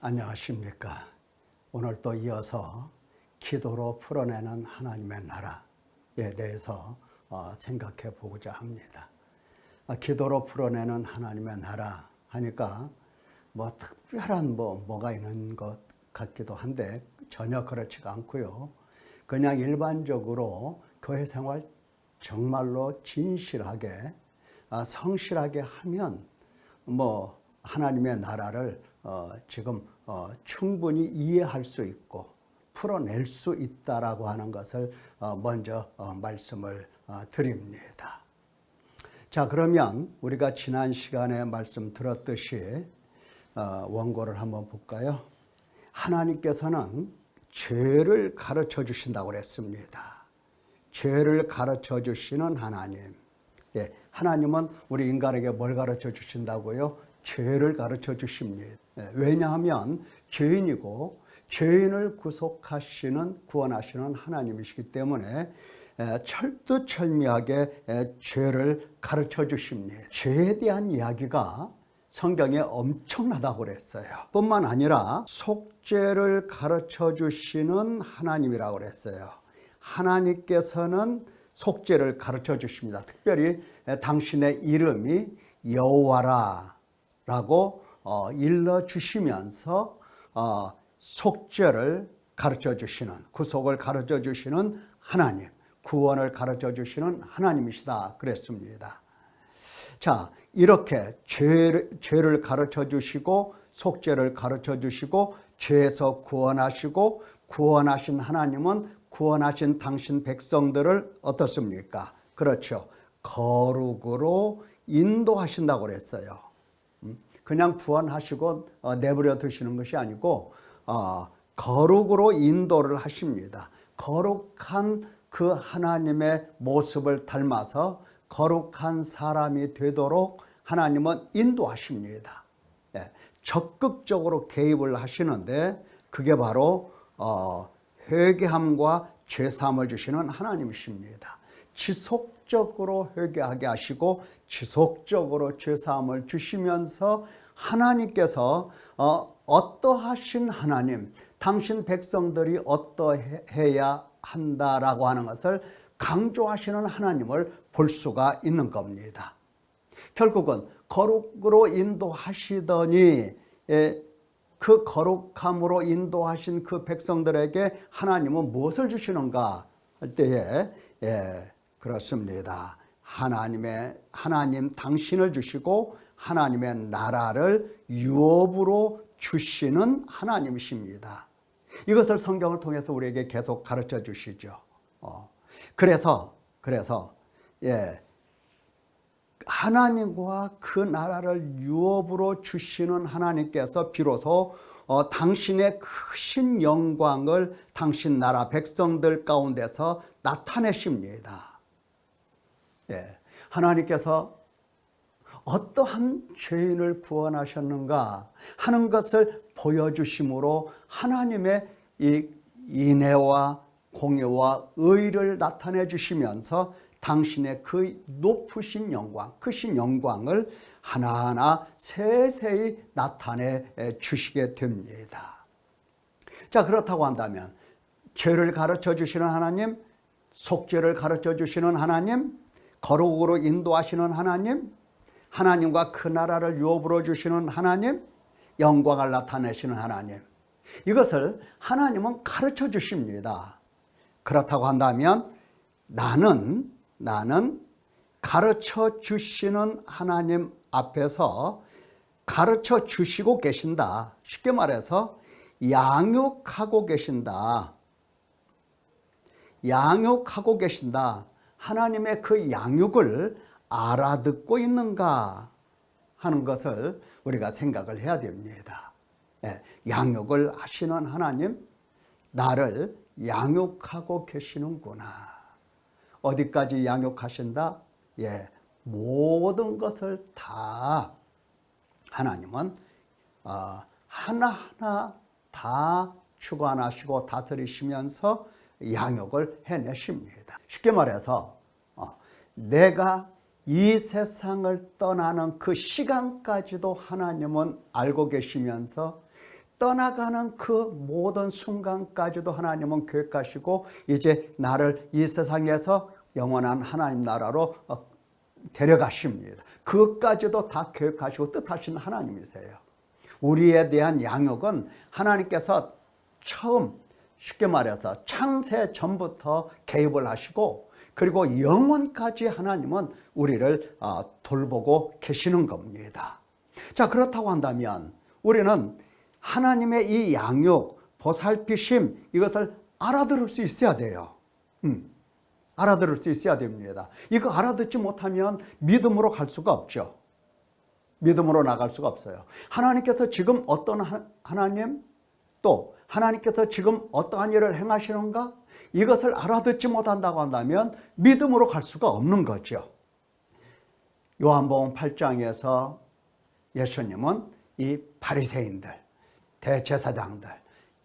안녕하십니까. 오늘 또 이어서 기도로 풀어내는 하나님의 나라에 대해서 생각해 보고자 합니다. 기도로 풀어내는 하나님의 나라 하니까 특별한 뭐가 있는 것 같기도 한데 전혀 그렇지가 않고요. 그냥 일반적으로 교회 생활 정말로 진실하게 성실하게 하면 하나님의 나라를 지금 충분히 이해할 수 있고 풀어낼 수 있다라고 하는 것을 먼저 말씀을 드립니다. 자, 그러면 우리가 지난 시간에 말씀 들었듯이 원고를 한번 볼까요? 하나님께서는 죄를 가르쳐 주신다고 그랬습니다. 죄를 가르쳐 주시는 하나님. 예, 하나님은 우리 인간에게 뭘 가르쳐 주신다고요? 죄를 가르쳐 주십니다. 왜냐하면 죄인이고 죄인을 구원하시는 하나님이시기 때문에 철두철미하게 죄를 가르쳐 주십니다. 죄에 대한 이야기가 성경에 엄청나다고 그랬어요. 뿐만 아니라 속죄를 가르쳐 주시는 하나님이라고 그랬어요. 하나님께서는 속죄를 가르쳐 주십니다. 특별히 당신의 이름이 여호와라 라고 일러주시면서 속죄를 가르쳐 주시는, 구속을 가르쳐 주시는 하나님, 구원을 가르쳐 주시는 하나님이시다 그랬습니다. 자, 이렇게 죄를 가르쳐 주시고 속죄를 가르쳐 주시고 죄에서 구원하시고 구원하신 하나님은 구원하신 당신 백성들을 어떻습니까? 그렇죠. 거룩으로 인도하신다고 그랬어요. 그냥 구원하시고 내버려 두시는 것이 아니고 거룩으로 인도를 하십니다. 거룩한 그 하나님의 모습을 닮아서 거룩한 사람이 되도록 하나님은 인도하십니다. 적극적으로 개입을 하시는데 그게 바로 회개함과 죄사함을 주시는 하나님이십니다. 지속적으로 회개하게 하시고 지속적으로 죄사함을 주시면서 하나님께서 어떠하신 하나님, 당신 백성들이 어떠해야 한다라고 하는 것을 강조하시는 하나님을 볼 수가 있는 겁니다. 결국은 거룩으로 인도하시더니 그 거룩함으로 인도하신 그 백성들에게 하나님은 무엇을 주시는가 할 때에 그렇습니다. 하나님 당신을 주시고 하나님의 나라를 유업으로 주시는 하나님이십니다. 이것을 성경을 통해서 우리에게 계속 가르쳐 주시죠. 그래서 하나님과 그 나라를 유업으로 주시는 하나님께서 비로소 당신의 크신 영광을 당신 나라 백성들 가운데서 나타내십니다. 하나님께서 어떠한 죄인을 구원하셨는가 하는 것을 보여주심으로 하나님의 이 인애와 공의와 의를 나타내 주시면서 당신의 그 높으신 영광, 크신 영광을 하나하나 세세히 나타내 주시게 됩니다. 자, 그렇다고 한다면 죄를 가르쳐 주시는 하나님, 속죄를 가르쳐 주시는 하나님, 거룩으로 인도하시는 하나님, 하나님과 그 나라를 유업으로 주시는 하나님, 영광을 나타내시는 하나님, 이것을 하나님은 가르쳐 주십니다. 그렇다고 한다면 나는 가르쳐 주시는 하나님 앞에서 가르쳐 주시고 계신다. 쉽게 말해서 양육하고 계신다. 양육하고 계신다. 하나님의 그 양육을 알아듣고 있는가 하는 것을 우리가 생각을 해야 됩니다. 양육을 하시는 하나님, 나를 양육하고 계시는구나. 어디까지 양육하신다? 모든 것을 다 하나님은 하나하나 다 주관하시고 다스리시면서 양육을 해내십니다. 쉽게 말해서 내가 이 세상을 떠나는 그 시간까지도 하나님은 알고 계시면서 떠나가는 그 모든 순간까지도 하나님은 계획하시고 이제 나를 이 세상에서 영원한 하나님 나라로 데려가십니다. 그것까지도 다 계획하시고 뜻하시는 하나님이세요. 우리에 대한 양육은 하나님께서 처음 쉽게 말해서 창세 전부터 개입을 하시고 그리고 영원까지 하나님은 우리를 돌보고 계시는 겁니다. 자, 그렇다고 한다면 우리는 하나님의 이 양육, 보살피심 이것을 알아들을 수 있어야 돼요. 알아들을 수 있어야 됩니다. 이거 알아듣지 못하면 믿음으로 갈 수가 없죠. 믿음으로 나갈 수가 없어요. 하나님께서 지금 어떤 하나님, 또 하나님께서 지금 어떠한 일을 행하시는가, 이것을 알아듣지 못한다고 한다면 믿음으로 갈 수가 없는 거죠. 요한복음 8장에서 예수님은 이 바리새인들, 대제사장들,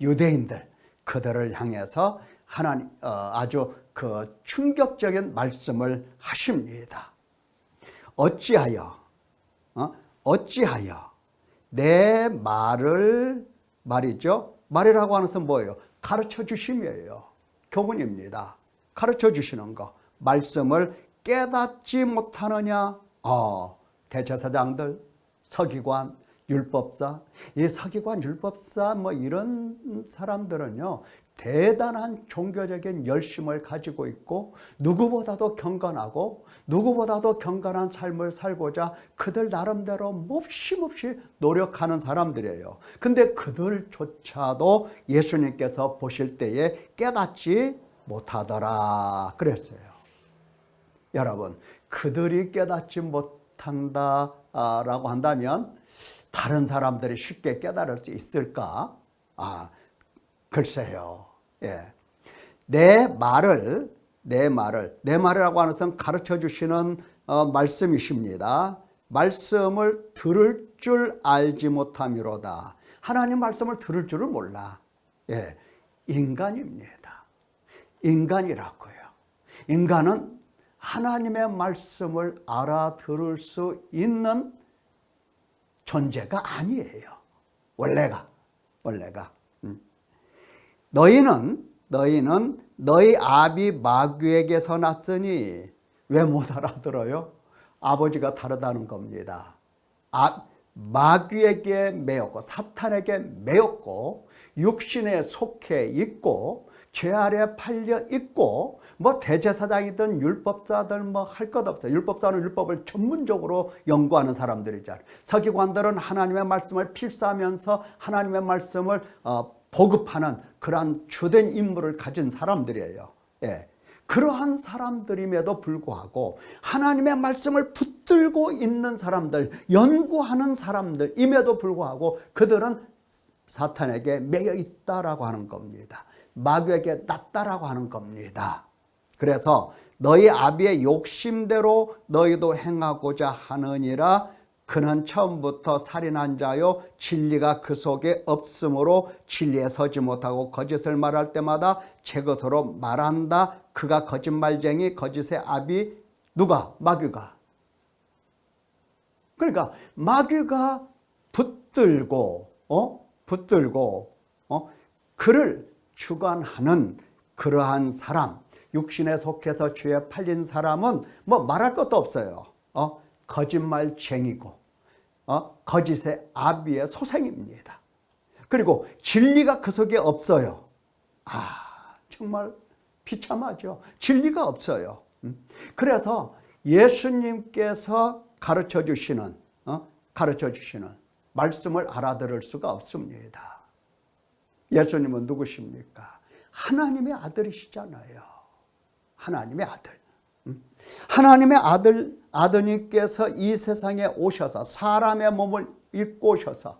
유대인들 그들을 향해서 하나님 아주 그 충격적인 말씀을 하십니다. 어찌하여 내 말을 말이죠. 말이라고 하는 것은 뭐예요? 가르쳐 주심이에요. 교훈입니다. 가르쳐 주시는 거. 말씀을 깨닫지 못하느냐? 대제사장들, 서기관, 율법사, 이 서기관, 율법사 뭐 이런 사람들은요 대단한 종교적인 열심을 가지고 있고 누구보다도 경건하고 누구보다도 경건한 삶을 살고자 그들 나름대로 몹시 노력하는 사람들이에요. 근데 그들조차도 예수님께서 보실 때에 깨닫지 못하더라 그랬어요. 여러분, 그들이 깨닫지 못한다라고 한다면 다른 사람들이 쉽게 깨달을 수 있을까? 글쎄요. 예. 내 말이라고 하는 것은 가르쳐 주시는 말씀이십니다. 말씀을 들을 줄 알지 못함이로다. 하나님 말씀을 들을 줄을 몰라. 예. 인간입니다. 인간이라고요. 인간은 하나님의 말씀을 알아들을 수 있는 존재가 아니에요. 원래가. 너희는 너희 아비 마귀에게서 났으니 왜 못 알아들어요? 아버지가 다르다는 겁니다. 마귀에게 매였고 사탄에게 매였고 육신에 속해 있고 죄 아래 팔려 있고 뭐 대제사장이든 율법사들 뭐 할 것 없어요. 율법사는 율법을 전문적으로 연구하는 사람들이잖아요. 서기관들은 하나님의 말씀을 필사하면서 하나님의 말씀을 보급하는 그러한 주된 임무를 가진 사람들이에요. 예. 그러한 사람들임에도 불구하고 하나님의 말씀을 붙들고 있는 사람들, 연구하는 사람들임에도 불구하고 그들은 사탄에게 매여 있다라고 하는 겁니다. 마귀에게 낫다라고 하는 겁니다. 그래서 너희 아비의 욕심대로 너희도 행하고자 하느니라. 그는 처음부터 살인한 자요 진리가 그 속에 없으므로 진리에 서지 못하고 거짓을 말할 때마다 제 것으로 말한다. 그가 거짓말쟁이 거짓의 아비 누가? 마귀가. 그러니까 마귀가 붙들고 그를 주관하는 그러한 사람, 육신에 속해서 죄에 팔린 사람은 뭐 말할 것도 없어요. 거짓말쟁이고 거짓의 아비의 소생입니다. 그리고 진리가 그 속에 없어요. 정말 비참하죠. 진리가 없어요. 그래서 예수님께서 가르쳐 주시는 말씀을 알아들을 수가 없습니다. 예수님은 누구십니까? 하나님의 아들이시잖아요. 하나님의 아들. 하나님의 아드님께서 이 세상에 오셔서 사람의 몸을 입고 오셔서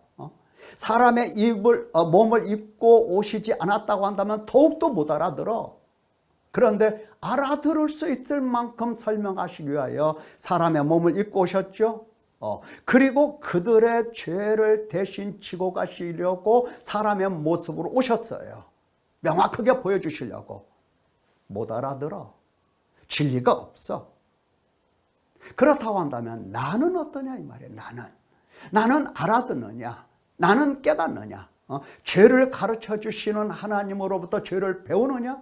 사람의 몸을 입고 오시지 않았다고 한다면 더욱더 못 알아들어. 그런데 알아들을 수 있을 만큼 설명하시기 위하여 사람의 몸을 입고 오셨죠. 그리고 그들의 죄를 대신 지고 가시려고 사람의 모습으로 오셨어요. 명확하게 보여주시려고. 못 알아들어. 진리가 없어. 그렇다고 한다면 나는 어떠냐 이 말이에요. 나는 알아듣느냐, 나는 깨닫느냐. 죄를 가르쳐 주시는 하나님으로부터 죄를 배우느냐?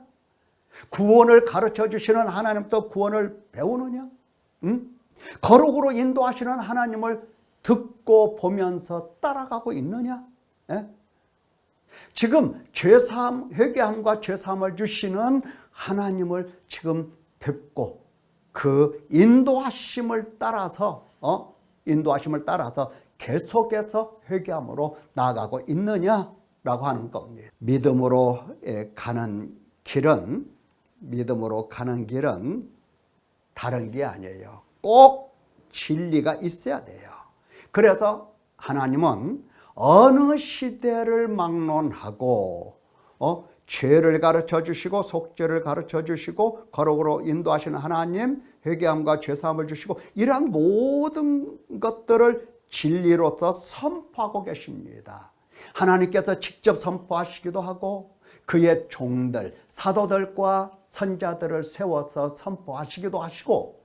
구원을 가르쳐 주시는 하나님부터 구원을 배우느냐? 거룩으로 인도하시는 하나님을 듣고 보면서 따라가고 있느냐? 예? 지금 죄사함, 회개함과 죄사함을 주시는 하나님을 지금 뵙고 그 인도하심을 따라서 계속해서 회개함으로 나아가고 있느냐라고 하는 겁니다. 믿음으로 가는 길은 다른 게 아니에요. 꼭 진리가 있어야 돼요. 그래서 하나님은 어느 시대를 막론하고 죄를 가르쳐 주시고 속죄를 가르쳐 주시고 거룩으로 인도하시는 하나님, 회개함과 죄사함을 주시고 이러한 모든 것들을 진리로서 선포하고 계십니다. 하나님께서 직접 선포하시기도 하고 그의 종들, 사도들과 선자들을 세워서 선포하시기도 하시고,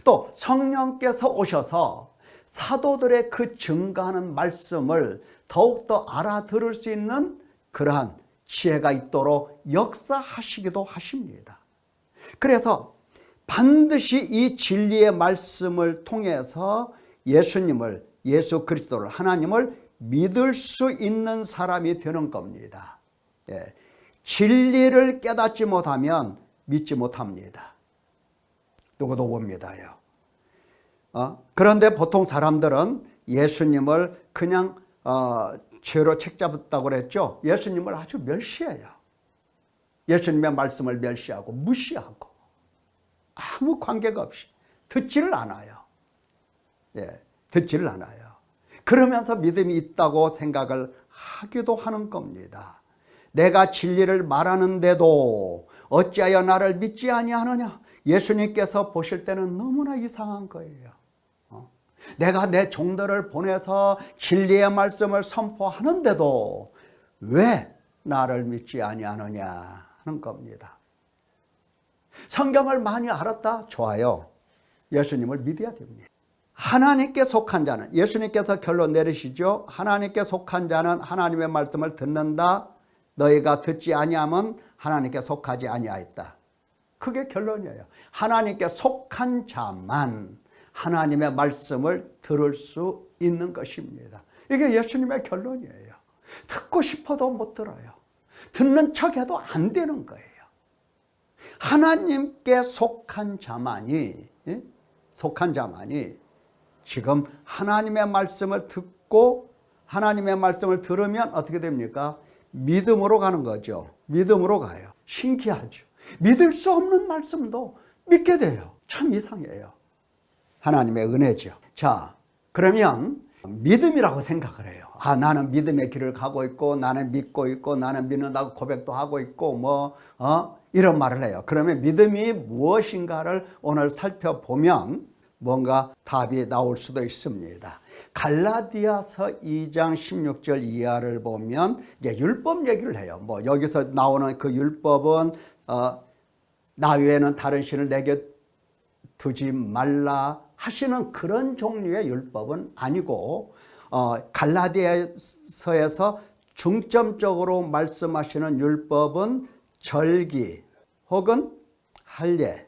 또 성령께서 오셔서 사도들의 그 증거하는 말씀을 더욱더 알아들을 수 있는 그러한 지혜가 있도록 역사하시기도 하십니다. 그래서 반드시 이 진리의 말씀을 통해서 예수 그리스도를, 하나님을 믿을 수 있는 사람이 되는 겁니다. 진리를 깨닫지 못하면 믿지 못합니다. 누구도 못 믿어요. 그런데 보통 사람들은 예수님을 그냥 죄로 책잡았다고 그랬죠. 예수님을 아주 멸시해요. 예수님의 말씀을 멸시하고 무시하고 아무 관계가 없이 듣지를 않아요. 듣지를 않아요. 그러면서 믿음이 있다고 생각을 하기도 하는 겁니다. 내가 진리를 말하는데도 어찌하여 나를 믿지 아니하느냐? 예수님께서 보실 때는 너무나 이상한 거예요. 내가 내 종들을 보내서 진리의 말씀을 선포하는데도 왜 나를 믿지 아니하느냐 하는 겁니다. 성경을 많이 알았다? 좋아요. 예수님을 믿어야 됩니다. 하나님께 속한 자는, 예수님께서 결론 내리시죠. 하나님께 속한 자는 하나님의 말씀을 듣는다. 너희가 듣지 아니하면 하나님께 속하지 아니하였다. 그게 결론이에요. 하나님께 속한 자만 하나님의 말씀을 들을 수 있는 것입니다. 이게 예수님의 결론이에요. 듣고 싶어도 못 들어요. 듣는 척해도 안 되는 거예요. 하나님께 속한 자만이 지금 하나님의 말씀을 듣고 하나님의 말씀을 들으면 어떻게 됩니까? 믿음으로 가는 거죠. 믿음으로 가요. 신기하죠. 믿을 수 없는 말씀도 믿게 돼요. 참 이상해요. 하나님의 은혜죠. 자, 그러면 믿음이라고 생각을 해요. 나는 믿음의 길을 가고 있고, 나는 믿고 있고, 나는 믿는다고 고백도 하고 있고, 이런 말을 해요. 그러면 믿음이 무엇인가를 오늘 살펴보면 뭔가 답이 나올 수도 있습니다. 갈라디아서 2장 16절 이하를 보면 이제 율법 얘기를 해요. 여기서 나오는 그 율법은 나 외에는 다른 신을 내게 두지 말라 하시는 그런 종류의 율법은 아니고, 갈라디아서에서 중점적으로 말씀하시는 율법은 절기 혹은 할례,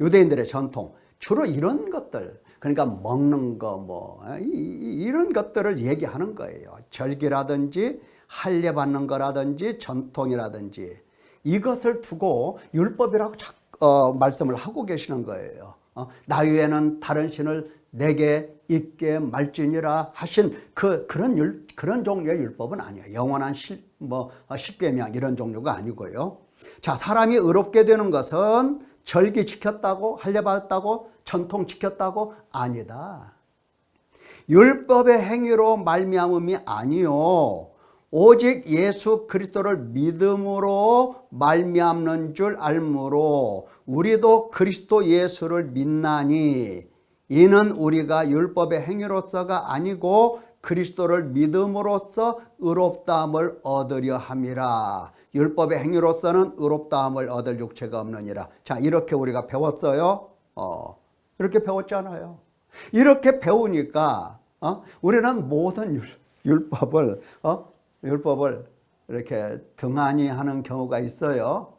유대인들의 전통, 주로 이런 것들, 그러니까 먹는 거 이런 것들을 얘기하는 거예요. 절기라든지 할례 받는 거라든지 전통이라든지 이것을 두고 율법이라고 말씀을 하고 계시는 거예요. 나 외에는 다른 신을 내게 있게 말지니라 하신 그런 종류의 율법은 아니에요. 영원한 십계명 이런 종류가 아니고요. 자, 사람이 의롭게 되는 것은 절기 지켰다고, 할례 받았다고, 전통 지켰다고? 아니다. 율법의 행위로 말미암음이 아니요, 오직 예수 그리스도를 믿음으로 말미암는 줄 알므로 우리도 그리스도 예수를 믿나니 이는 우리가 율법의 행위로서가 아니고 그리스도를 믿음으로써 의롭다함을 얻으려 함이라. 율법의 행위로서는 의롭다함을 얻을 육체가 없느니라. 자, 이렇게 우리가 배웠어요. 이렇게 배웠잖아요. 이렇게 배우니까 우리는 모든 율법을 이렇게 등한히 하는 경우가 있어요.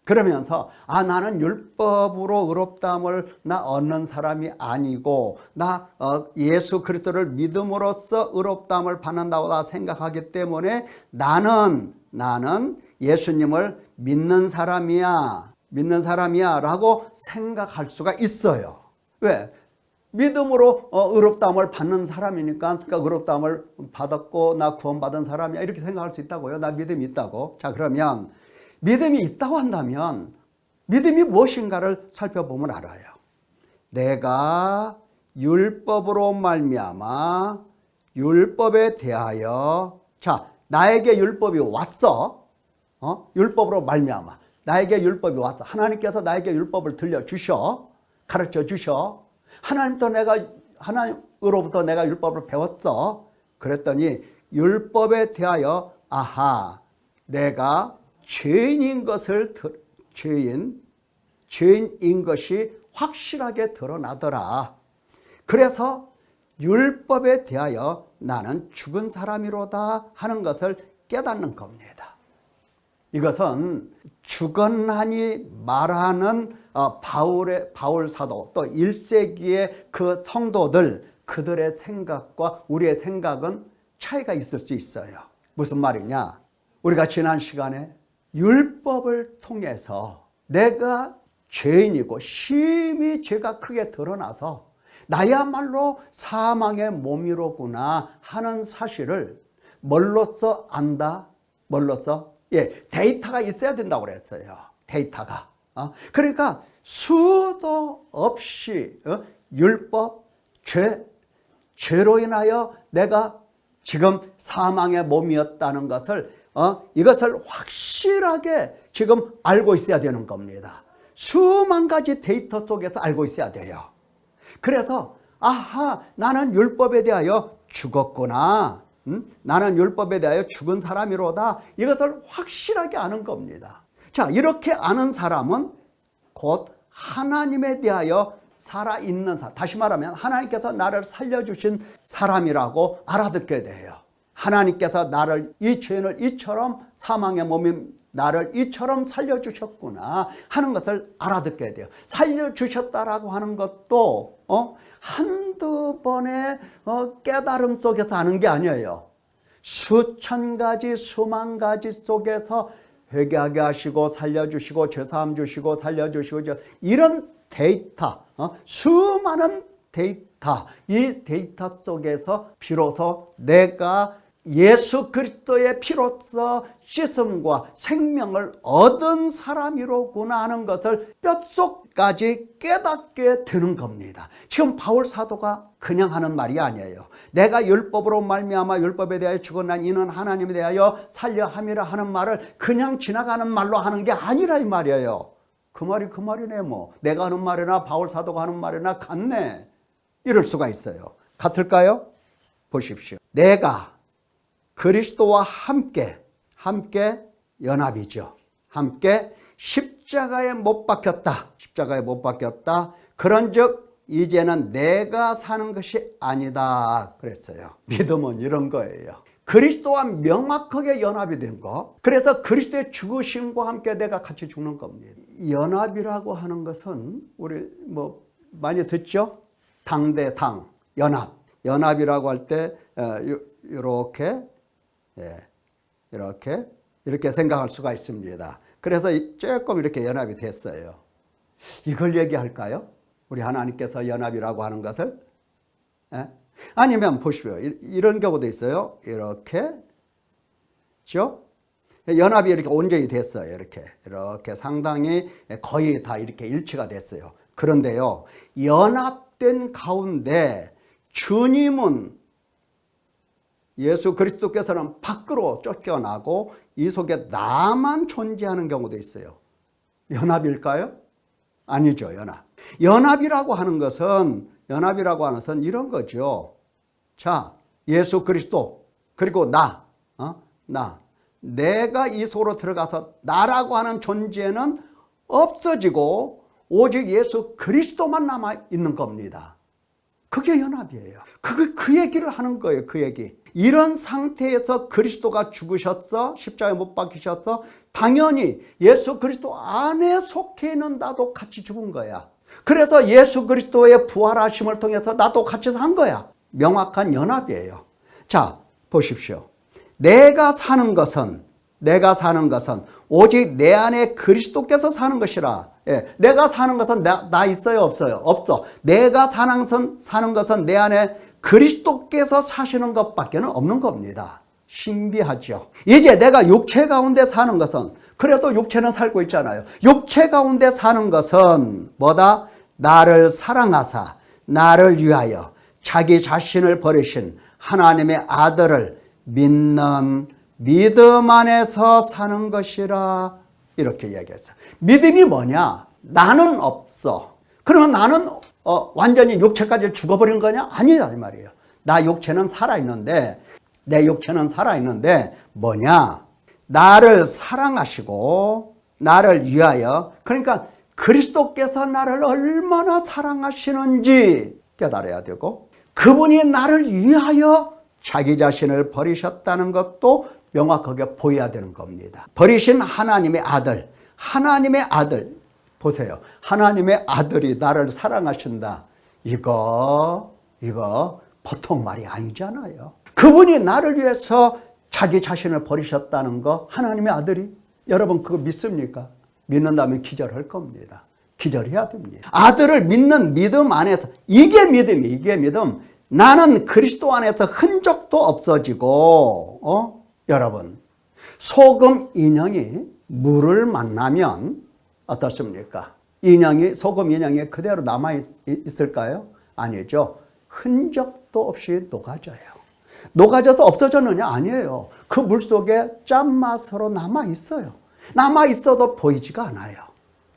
그러면서 나는 율법으로 의롭다함을 나 얻는 사람이 아니고 나 예수 그리스도를 믿음으로써 의롭다함을 받는다고 나 생각하기 때문에 나는 예수님을 믿는 사람이야 라고 생각할 수가 있어요. 왜? 믿음으로 의롭다함을 받는 사람이니까, 그러니까 의롭다함을 받았고 나 구원받은 사람이야 이렇게 생각할 수 있다고요. 나 믿음이 있다고. 자, 그러면 믿음이 있다고 한다면 믿음이 무엇인가를 살펴보면 알아요. 내가 율법으로 말미암아 율법에 대하여, 자, 나에게 율법이 왔어. 율법으로 말미암아 나에게 율법이 왔어. 하나님께서 나에게 율법을 들려주셔, 가르쳐 주셔. 하나님으로부터 내가 율법을 배웠어. 그랬더니 율법에 대하여 내가 죄인인 것이 확실하게 드러나더라. 그래서 율법에 대하여 나는 죽은 사람이로다 하는 것을 깨닫는 겁니다. 이것은 주건하니 말하는 바울 사도, 또 1세기의 그 성도들, 그들의 생각과 우리의 생각은 차이가 있을 수 있어요. 무슨 말이냐? 우리가 지난 시간에 율법을 통해서 내가 죄인이고 심히 죄가 크게 드러나서 나야말로 사망의 몸이로구나 하는 사실을 뭘로써 안다? 뭘로써? 데이터가 있어야 된다고 그랬어요. 데이터가. 그러니까 수도 없이 율법, 죄로 인하여 내가 지금 사망의 몸이었다는 것을 이것을 확실하게 지금 알고 있어야 되는 겁니다. 수만 가지 데이터 속에서 알고 있어야 돼요. 그래서 나는 율법에 대하여 죽었구나. 나는 율법에 대하여 죽은 사람이로다. 이것을 확실하게 아는 겁니다. 자, 이렇게 아는 사람은 곧 하나님에 대하여 살아있는 사람, 다시 말하면 하나님께서 나를 살려주신 사람이라고 알아듣게 돼요. 하나님께서 나를, 이 죄인을 이처럼, 사망의 몸인 나를 이처럼 살려주셨구나 하는 것을 알아듣게 돼요. 살려주셨다라고 하는 것도 한두 번의 깨달음 속에서 하는 게 아니에요. 수천 가지, 수만 가지 속에서 회개하게 하시고 살려주시고 죄사함 주시고 살려주시고 이런 데이터, 수많은 데이터, 이 데이터 속에서 비로소 내가 예수 그리스도의 피로써 씻음과 생명을 얻은 사람이로구나 하는 것을 뼛속까지 깨닫게 되는 겁니다. 지금 바울 사도가 그냥 하는 말이 아니에요. 내가 율법으로 말미암아 율법에 대하여 죽었나니 이는 하나님에 대하여 살려 함이라 하는 말을 그냥 지나가는 말로 하는 게 아니라 이 말이에요. 그 말이 그 말이네 뭐. 내가 하는 말이나 바울 사도가 하는 말이나 같네. 이럴 수가 있어요. 같을까요? 보십시오. 내가 그리스도와 함께 연합이죠. 함께 십자가에 못 박혔다. 십자가에 못 박혔다. 그런즉 이제는 내가 사는 것이 아니다 그랬어요. 믿음은 이런 거예요. 그리스도와 명확하게 연합이 된 거. 그래서 그리스도의 죽으심과 함께 내가 같이 죽는 겁니다. 연합이라고 하는 것은 우리 뭐 많이 듣죠? 당대당 연합. 연합이라고 할 때 이렇게 생각할 수가 있습니다. 그래서 조금 이렇게 연합이 됐어요. 이걸 얘기할까요? 우리 하나님께서 연합이라고 하는 것을? 아니면 보십시오. 이런 경우도 있어요. 이렇게, 그렇죠? 연합이 이렇게 온전히 됐어요. 이렇게 상당히 거의 다 이렇게 일치가 됐어요. 그런데요, 연합된 가운데 주님은, 예수 그리스도께서는 밖으로 쫓겨나고 이 속에 나만 존재하는 경우도 있어요. 연합일까요? 아니죠. 연합이라고 하는 것은 이런 거죠. 자, 예수 그리스도 그리고 나 내가 이 속으로 들어가서 나라고 하는 존재는 없어지고 오직 예수 그리스도만 남아 있는 겁니다. 그게 연합이에요. 그 얘기를 하는 거예요. 그 얘기. 이런 상태에서 그리스도가 죽으셨어, 십자가에 못 박히셨어, 당연히 예수 그리스도 안에 속해 있는 나도 같이 죽은 거야. 그래서 예수 그리스도의 부활하심을 통해서 나도 같이 산 거야. 명확한 연합이에요. 자, 보십시오. 내가 사는 것은 오직 내 안에 그리스도께서 사는 것이라. 예, 내가 사는 것은 나 있어요, 없어요? 없어. 내가 사는 것은 내 안에 그리스도께서 사시는 것밖에 없는 겁니다. 신비하죠. 이제 내가 육체 가운데 사는 것은, 그래도 육체는 살고 있잖아요. 육체 가운데 사는 것은 뭐다? 나를 사랑하사 나를 위하여 자기 자신을 버리신 하나님의 아들을 믿는 믿음 안에서 사는 것이라. 이렇게 이야기했어요. 믿음이 뭐냐? 나는 없어. 그러면 나는 완전히 육체까지 죽어버린 거냐? 아니다 이 말이에요. 나 육체는 살아있는데, 내 육체는 살아있는데 뭐냐? 나를 사랑하시고 나를 위하여, 그러니까 그리스도께서 나를 얼마나 사랑하시는지 깨달아야 되고, 그분이 나를 위하여 자기 자신을 버리셨다는 것도 명확하게 보여야 되는 겁니다. 버리신 하나님의 아들, 보세요. 하나님의 아들이 나를 사랑하신다. 이거 보통 말이 아니잖아요. 그분이 나를 위해서 자기 자신을 버리셨다는 거, 하나님의 아들이, 여러분 그거 믿습니까? 믿는다면 기절할 겁니다. 기절해야 됩니다. 아들을 믿는 믿음 안에서, 이게 믿음이에요. 이게 믿음. 나는 그리스도 안에서 흔적도 없어지고, 여러분, 소금 인형이 물을 만나면 어떻습니까? 소금 인형이 그대로 남아있을까요? 아니죠. 흔적도 없이 녹아져요. 녹아져서 없어졌느냐? 아니에요. 그 물 속에 짠맛으로 남아있어요. 남아있어도 보이지가 않아요.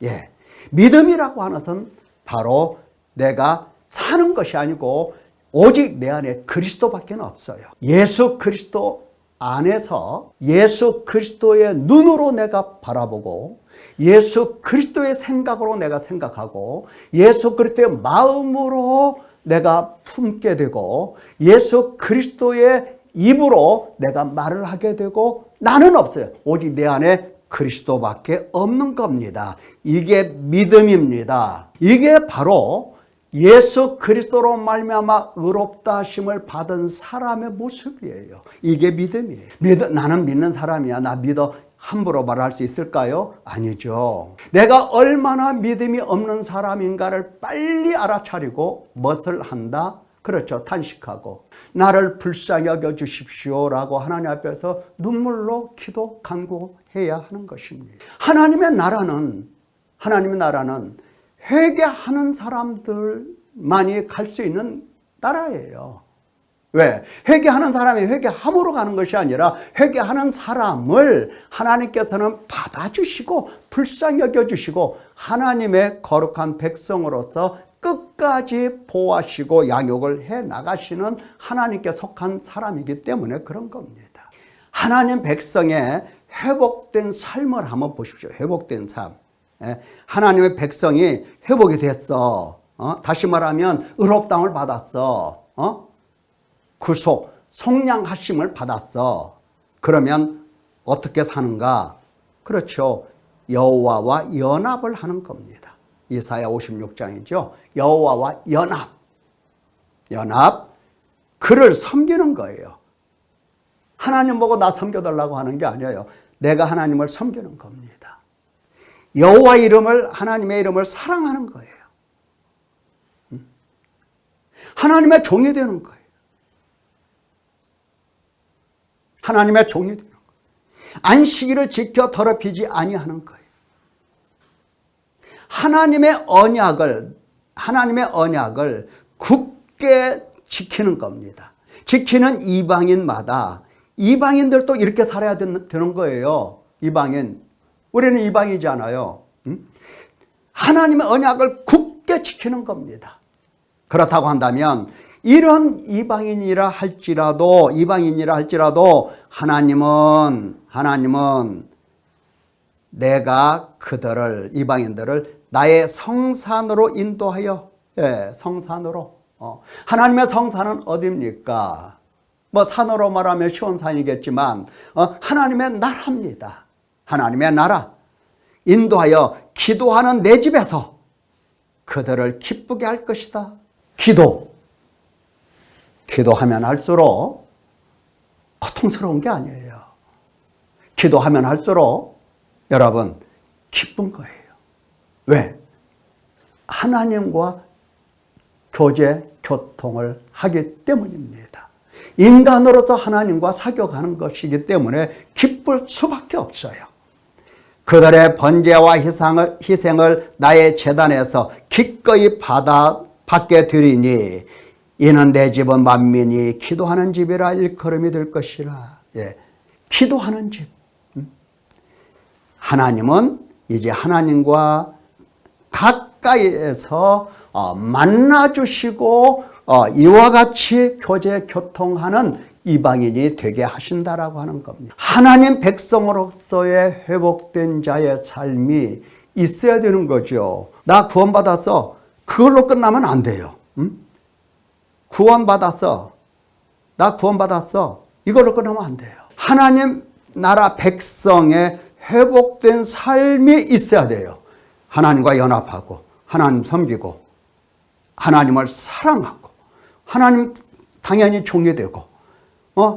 예. 믿음이라고 하는 것은 바로 내가 사는 것이 아니고 오직 내 안에 그리스도밖에 없어요. 예수 그리스도 안에서 예수 그리스도의 눈으로 내가 바라보고, 예수 그리스도의 생각으로 내가 생각하고, 예수 그리스도의 마음으로 내가 품게 되고, 예수 그리스도의 입으로 내가 말을 하게 되고, 나는 없어요. 오직 내 안에 그리스도밖에 없는 겁니다. 이게 믿음입니다. 이게 바로 예수 그리스도로 말미암아 의롭다 하심을 받은 사람의 모습이에요. 이게 믿음이에요. 나는 믿는 사람이야, 나 믿어, 함부로 말할 수 있을까요? 아니죠. 내가 얼마나 믿음이 없는 사람인가를 빨리 알아차리고 무엇을 한다? 그렇죠. 탄식하고 나를 불쌍히 여겨 주십시오라고 하나님 앞에서 눈물로 기도 간구해야 하는 것입니다. 하나님의 나라는 회개하는 사람들만이 갈 수 있는 나라예요. 왜? 회개하는 사람이 회개함으로 가는 것이 아니라 회개하는 사람을 하나님께서는 받아주시고 불쌍히 여겨주시고 하나님의 거룩한 백성으로서 끝까지 보호하시고 양육을 해나가시는 하나님께 속한 사람이기 때문에 그런 겁니다. 하나님 백성의 회복된 삶을 한번 보십시오. 회복된 삶. 하나님의 백성이 회복이 됐어. 다시 말하면 의롭다함을 받았어. 구속, 속량하심을 받았어. 그러면 어떻게 사는가? 그렇죠. 여호와와 연합을 하는 겁니다. 이사야 56장이죠. 여호와와 연합, 그를 섬기는 거예요. 하나님 보고 나 섬겨달라고 하는 게 아니에요. 내가 하나님을 섬기는 겁니다. 여호와 하나님의 이름을 사랑하는 거예요. 하나님의 종이 되는 거예요. 하나님의 종이 되는 거예요. 안식일을 지켜 더럽히지 아니하는 거예요. 하나님의 언약을 굳게 지키는 겁니다. 지키는 이방인들도 이렇게 살아야 되는 거예요. 우리는 이방이잖아요. 하나님의 언약을 굳게 지키는 겁니다. 그렇다고 한다면 이런 이방인이라 할지라도 하나님은 내가 이방인들을 나의 성산으로 인도하여, 성산으로. 하나님의 성산은 어디입니까? 뭐 산어로 말하면 시온산이겠지만 하나님의 나라입니다. 하나님의 나라. 인도하여 기도하는 내 집에서 그들을 기쁘게 할 것이다. 기도하면 할수록 고통스러운 게 아니에요. 기도하면 할수록 여러분 기쁜 거예요. 왜? 하나님과 교통을 하기 때문입니다. 인간으로서 하나님과 사귀어가는 것이기 때문에 기쁠 수밖에 없어요. 그들의 번제와 희생을 나의 제단에서 기꺼이 받게 되리니 이는 내 집은 만민이 기도하는 집이라 일컬음이 될 것이라. 예. 기도하는 집. 하나님은 이제 하나님과 가까이에서 만나주시고 이와 같이 교통하는 이방인이 되게 하신다라고 하는 겁니다. 하나님 백성으로서의 회복된 자의 삶이 있어야 되는 거죠. 나 구원받았어. 그걸로 끝나면 안 돼요. 구원받았어. 나 구원받았어. 이걸로 끝나면 안 돼요. 하나님 나라 백성의 회복된 삶이 있어야 돼요. 하나님과 연합하고 하나님 섬기고 하나님을 사랑하고 하나님 당연히 종료되고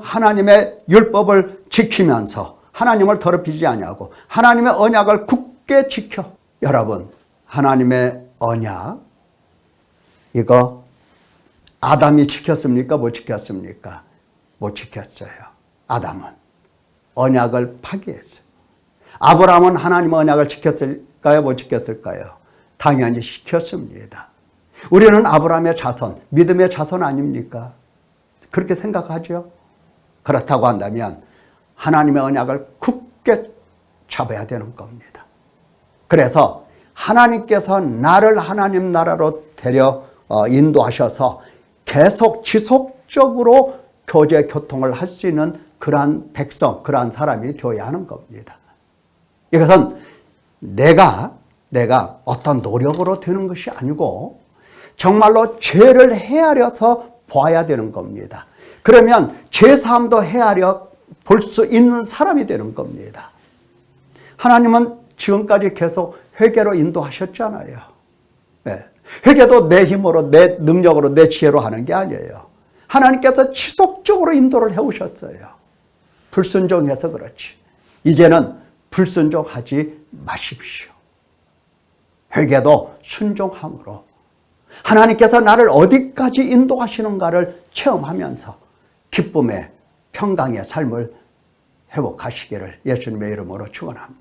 하나님의 율법을 지키면서 하나님을 더럽히지 아니하고 하나님의 언약을 굳게 지켜. 여러분, 하나님의 언약 이거 아담이 지켰습니까? 못 지켰습니까? 못 지켰어요. 아담은 언약을 파기했어요. 아브라함은 하나님의 언약을 지켰을까요? 못 지켰을까요? 당연히 지켰습니다. 우리는 아브라함의 자손, 믿음의 자손 아닙니까? 그렇게 생각하죠? 그렇다고 한다면 하나님의 언약을 굳게 잡아야 되는 겁니다. 그래서 하나님께서 나를 하나님 나라로 인도하셔서 계속 지속적으로 교통을 할 수 있는 그러한 백성, 그러한 사람이 되어야 하는 겁니다. 이것은 내가 어떤 노력으로 되는 것이 아니고 정말로 죄를 헤아려서 봐야 되는 겁니다. 그러면 죄사함도 헤아려 볼 수 있는 사람이 되는 겁니다. 하나님은 지금까지 계속 회개로 인도하셨잖아요. 네. 회개도 내 힘으로, 내 능력으로, 내 지혜로 하는 게 아니에요. 하나님께서 지속적으로 인도를 해오셨어요. 불순종해서 그렇지. 이제는 불순종하지 마십시오. 회개도 순종함으로 하나님께서 나를 어디까지 인도하시는가를 체험하면서 기쁨의 평강의 삶을 회복하시기를 예수님의 이름으로 축원합니다.